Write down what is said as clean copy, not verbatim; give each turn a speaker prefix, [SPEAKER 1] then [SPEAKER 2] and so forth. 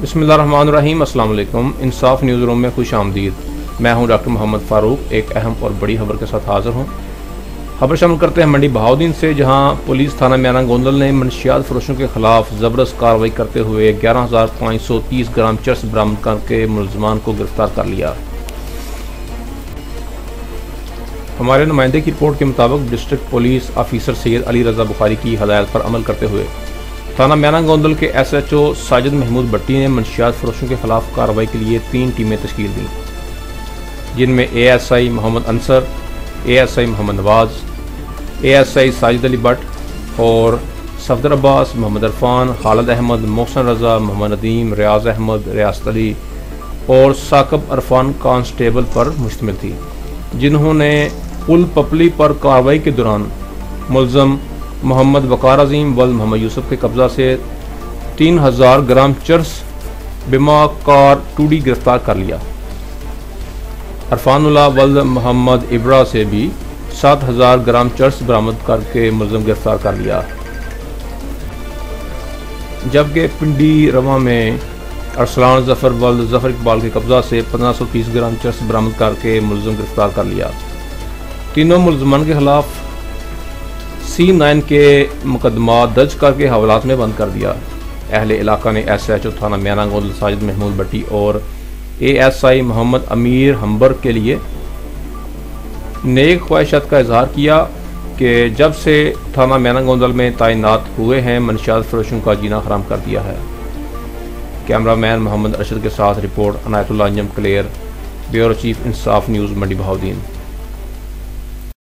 [SPEAKER 1] बिस्मिल्लाहिर्रहमानिर्रहीम। अस्सलाम वालेकुम। इंसाफ न्यूज़ रूम में खुश आमदीद। मैं हूं डॉक्टर मोहम्मद फ़ारूक। एक अहम और बड़ी खबर के साथ हाज़िर हूं। खबर शामिल करते हैं मंडी बहाउद्दीन से, जहां पुलिस थाना मियाना गोंदल ने मनशियात फरोशों के खिलाफ ज़बरदस्त कार्रवाई करते हुए 11,530 ग्राम चर्स बरामद करके मुलजमान को गिरफ्तार कर लिया। हमारे नुमाइंदे की रिपोर्ट के मुताबिक district police officer Syed Ali Raza Bukhari की हदायत पर अमल करते हुए थाना मियाना गोंदल के SHO साजिद महमूद भट्टी ने मनशियात फरोशों के खिलाफ कार्रवाई के लिए 3 टीमें तश्कील दी, जिनमें ASI Mohammad Ansar, ASI Mohammad Nawaz, ASI Sajid Ali Bhatt और सफदर अब्बास, मोहम्मद इरफान, खालिद अहमद, मोहसन रज़ा, मोहम्मद नदीम, रियाज अहमद, रियासत अली और साकब अरफान कांस्टेबल पर मुश्तमिल थी, जिन्होंने पुल पपली पर कार्रवाई के दौरान मुलजम मोहम्मद वकार अजीम वल्द मोहम्मद यूसुफ के कब्जा से 3000 ग्राम चर्स बिमा कार 2D गिरफ्तार कर लिया। अरफानुल्लाह वल्द मोहम्मद इब्रा से भी 7000 ग्राम चर्स बरामद करके मुलजम गिरफ्तार कर लिया। जबकि पिंडी रवा में अरसलान जफर वल्द जफर इकबाल के कब्जा से 1530 ग्राम चर्स बरामद करके मुलजम गिरफ्तार कर लिया। तीनों मुलजमान के खिलाफ C9 के मुकदमा दर्ज करके हवालात में बंद कर दिया। अहले इलाका ने SHO थाना मियाना गोंदल साजिद महमूद भट्टी और ASI मोहम्मद अमीर हम्बर के लिए नेक ख्वाहिशात का इजहार किया कि जब से थाना मियाना गोंदल में तैनात हुए हैं मनशियात फरोशों का जीना हराम कर दिया है। कैमरामैन मोहम्मद अरशद के साथ report Anayatullah Anjum clear, bureau chief Insaf news Mandi Bahauddin.